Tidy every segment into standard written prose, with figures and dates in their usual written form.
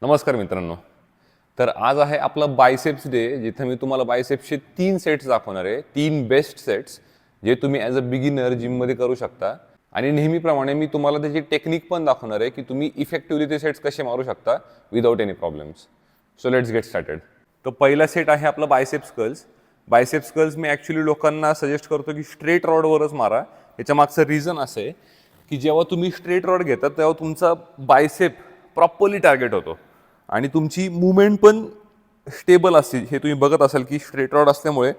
नमस्कार मित्रांनो. तर आज आहे आपला बायसेप्स डे, जिथे मी तुम्हाला बायसेप्सचे 3 सेट्स दाखवणार आहे. 3 बेस्ट सेट्स जे तुम्ही ॲज अ बिगिनर जिममध्ये करू शकता. आणि नेहमीप्रमाणे मी तुम्हाला त्याची टेक्निक पण दाखवणार आहे की तुम्ही इफेक्टिव्हली ते सेट्स कसे मारू शकता without any problems. So let's get started. तर पहिला सेट आहे आपला बायसेप्स कर्ल्स. बायसेप्स कर्ल्स मी ॲक्च्युली लोकांना सजेस्ट करतो की स्ट्रेट रॉडवरच मारा. याच्या मागचं रिझन असं आहे की जेव्हा तुम्ही स्ट्रेट रॉड घेता तेव्हा तुमचा बायसेप प्रॉपरली टार्गेट होतो आणि तुमची मूवमेंट पण स्टेबल असते. हे तुम्ही बघत असाल की स्ट्रेट रॉड असल्यामुळे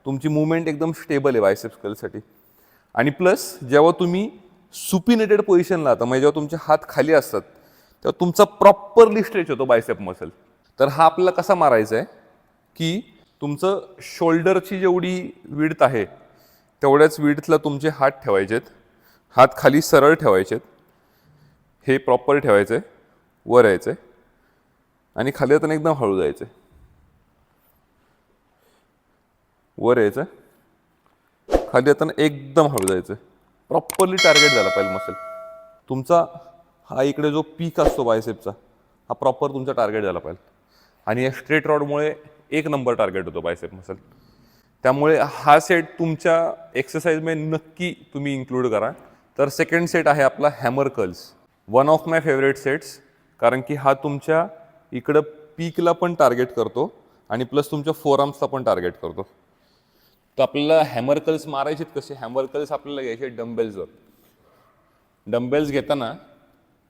तुमची मूवमेंट एकदम स्टेबल आहे बायसेप्स कर्लसाठी. आणि प्लस जेव्हा तुम्ही सुपिनेटेड पोझिशनला आता म्हणजे जेव्हा तुमचे हात खाली असतात तेव्हा तुमचा प्रॉपरली स्ट्रेच होतो बायसेप मसल. तर हा आपल्याला कसा मारायचा आहे की तुमचं शोल्डरची जेवढी विड्थ आहे तेवढ्याच विड्थला तुमचे हात ठेवायचेत. हात खाली सरळ ठेवायचेत. हे प्रॉपर ठेवायचे, वर यायचे आणि खाली येताना एकदम हळू जायचे. वर यायचं, खाली येताना एकदम हळू जायचं. प्रॉपरली टार्गेट झाला पाहिजे मसल तुमचा. हा इकडे जो पीक असतो बायसेपचा हा प्रॉपर तुमचा टार्गेट झाला पाहिजे. आणि या स्ट्रेट रॉडमुळे एक नंबर टार्गेट होतो बायसेप मसल. त्यामुळे हा सेट तुमच्या एक्सरसाइजमध्ये नक्की तुम्ही इन्क्लूड करा. तर सेकंड सेट आहे आपला hammer curls. One of my favourite sets, कारण की हा तुमच्या इकडं पीकला पण टार्गेट करतो आणि प्लस तुमच्या फोरआर्म्सला पण टार्गेट करतो. तर आपल्याला हॅमर कर्ल्स मारायचेत कसे. हॅमर कर्ल्स आपल्याला घ्यायचे डंबेल्सवर. डंबेल्स घेताना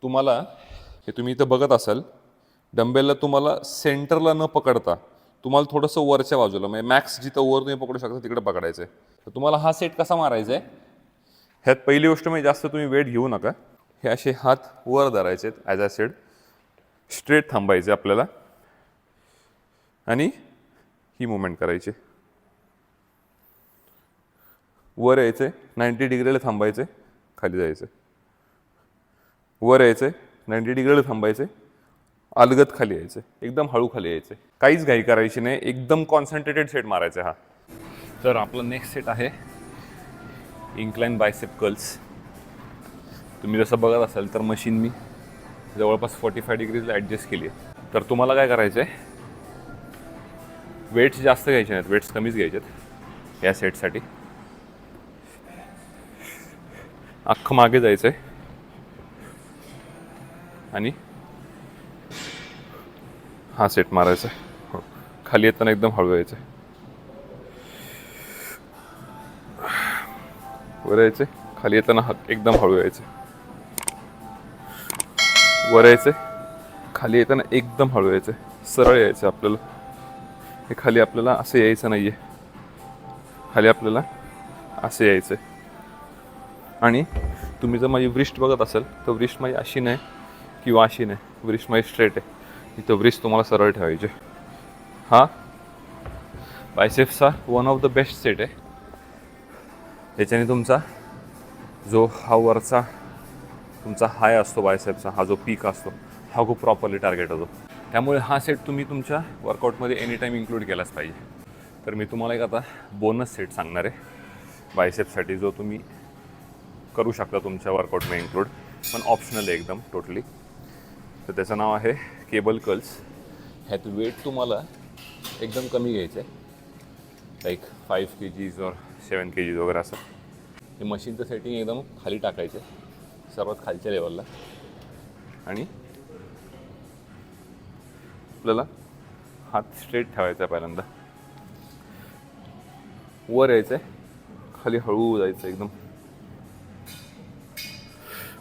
तुम्हाला हे तुम्ही इथं बघत असाल, डंबेलला तुम्हाला सेंटरला न पकडता तुम्हाला थोडंसं वरच्या बाजूला म्हणजे मॅक्स जिथं वर तुम्ही पकडू शकता तिकडे पकडायचं आहे. तर तुम्हाला हा सेट कसा मारायचा आहे, ह्यात पहिली गोष्ट म्हणजे जास्त तुम्ही वेट घेऊ नका. हे असे हात वर धरायचे आहेत ॲज अ सेट. स्ट्रेट थांबायचे आपल्याला आणि ही मुवमेंट करायची. वर यायचे, 90 डिग्रीला थांबायचे, खाली जायचे. वर यायचे, 90 डिग्रीला थांबायचे, अलगद खाली यायचे, एकदम हळू खाली यायचे. काहीच घाई करायची नाही, एकदम कॉन्सन्ट्रेटेड सेट मारायचा हा. तर आपला नेक्स्ट सेट आहे इन्क्लाइन बायसेप कर्ल्स. तुम्ही जसं बघत असाल तर मशीन मी जवळपास 45 डिग्रीजला ॲडजस्ट केली आहे. तर तुम्हाला काय करायचं आहे, वेट्स जास्त घ्यायचे नाहीत, वेट्स कमीच घ्यायचे आहेत या सेटसाठी. अख्खं मागे जायचं आहे आणि हा सेट मारायचा आहे. खाली येताना एकदम हळू यायचं. वर यायचे, खाली येताना एकदम हळू यायचे. वर यायचे, खाली येताना एकदम हळू यायचे. सरळ यायचं आपल्याला. हे खाली आपल्याला असं यायचं नाही आहे, खाली आपल्याला असं यायचं आहे. आणि तुम्ही जर माझी व्रिस्ट बघत असाल तर व्रिस्ट माझी अशी नाही किंवा अशी नाही, व्रिस्ट माझी स्ट्रेट आहे. इथं व्रिस्ट तुम्हाला सरळ ठेवायचे. हा बायसेप्सचा one of the best set आहे. याच्याने तुमचा जो हा वरचा तुमचा हाय असतो बायसेप्सचा, हा जो पीक असतो हा खूप प्रॉपरली टार्गेट होतो. त्यामुळे हा सेट तुम्ही तुमच्या वर्कआउटमध्ये एनी टाईम इन्क्लूड केलाच पाहिजे. तर मी तुम्हाला एक आता बोनस सेट सांगणार आहे बायसेप्ससाठी, जो तुम्ही करू शकता तुमच्या वर्कआउटमध्ये इन्क्लूड, पण ऑप्शनल आहे एकदम टोटली. तर त्याचं नाव आहे केबल कर्ल्स. ह्यात वेट तुम्हाला एकदम कमी घ्यायचं आहे, लाईक 5 kgs और 7 kgs वगैरे असं. हे मशीनचं सेटिंग एकदम खाली टाकायचं आहे, सर्वात खालच्या लेवलला. आणि आपल्याला हात स्ट्रेट ठेवायचा आहे पहिल्यांदा. वर यायचं आहे, खाली हळू जायचं, एकदम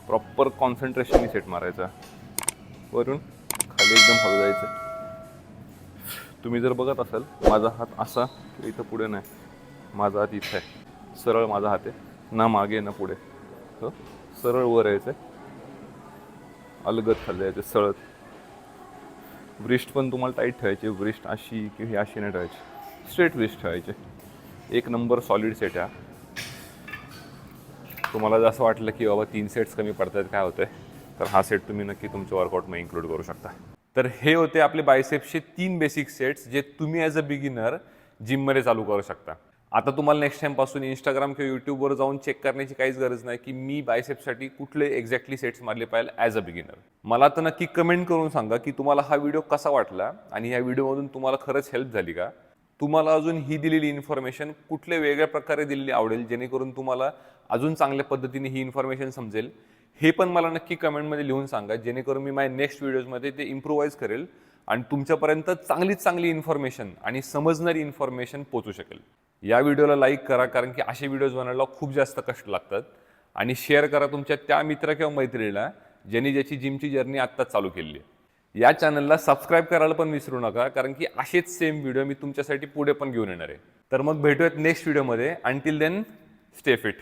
प्रॉपर कॉन्सन्ट्रेशननी सेट मारायचा. वरून खाली एकदम हळू जायचं. तुम्ही जर बघत असाल माझा हात असा इथं पुढे नाही, माझा हात इथं आहे, सरळ माझा हात आहे, ना मागे ना पुढे. हो, सरळ वर यायचं आहे, अलगद खाली जायचं सळत. व्रिस्ट पण तुम्हाला टाईट ठेवायची, व्रिस्ट अशी किंवा ही अशी नाही ठेवायची, स्ट्रेट व्रिस्ट ठेवायचे. एक नंबर सॉलिड सेट आहे. तुम्हाला जर असं वाटलं की बाबा 3 सेट्स कमी पडतात काय होतं आहे, तर हा सेट तुम्ही नक्की तुमच्या वर्कआउटमध्ये इन्क्लूड करू शकता. तर हे होते आपले बायसेप्सचे 3 बेसिक सेट्स जे तुम्ही ॲज अ बिगिनर जिममध्ये चालू करू शकता. आता तुम्हाला नेक्स्ट टाइमपासून इंस्टाग्राम किंवा यूट्यूबवर जाऊन चेक करण्याची काहीच गरज नाही की मी बायसेप्ससाठी कुठले एक्झॅक्टली सेट्स मारले पाहिजे ॲज अ बिगिनर. मला तर नक्की कमेंट करून सांगा की तुम्हाला हा व्हिडिओ कसा वाटला आणि या व्हिडिओमधून तुम्हाला खरंच हेल्प झाली का. तुम्हाला अजून ही दिलेली इन्फॉर्मेशन कुठल्या वेगळ्या प्रकारे दिलेली आवडेल जेणेकरून तुम्हाला अजून चांगल्या पद्धतीने ही इन्फॉर्मेशन समजेल, हे पण मला नक्की कमेंटमध्ये लिहून सांगा, जेणेकरून मी माझ्या नेक्स्ट व्हिडिओजमध्ये ते इम्प्रूव्हाइज करेल आणि तुमच्यापर्यंत चांगलीच चांगली इन्फॉर्मेशन आणि समजणारी इन्फॉर्मेशन पोहोचू शकेल. या व्हिडिओला लाईक करा, कारण की असे व्हिडिओज बनवायला खूप जास्त कष्ट लागतात, आणि शेअर करा तुमच्या त्या मित्र किंवा मैत्रिणीला ज्यांनी ज्याची जिमची जर्नी आत्ताच चालू केली आहे. या चॅनलला सबस्क्राईब करायला पण विसरू नका, कारण की असेच सेम व्हिडिओ मी तुमच्यासाठी पुढे पण घेऊन येणार आहे. तर मग भेटूयात नेक्स्ट व्हिडिओमध्ये. Until then, stay fit.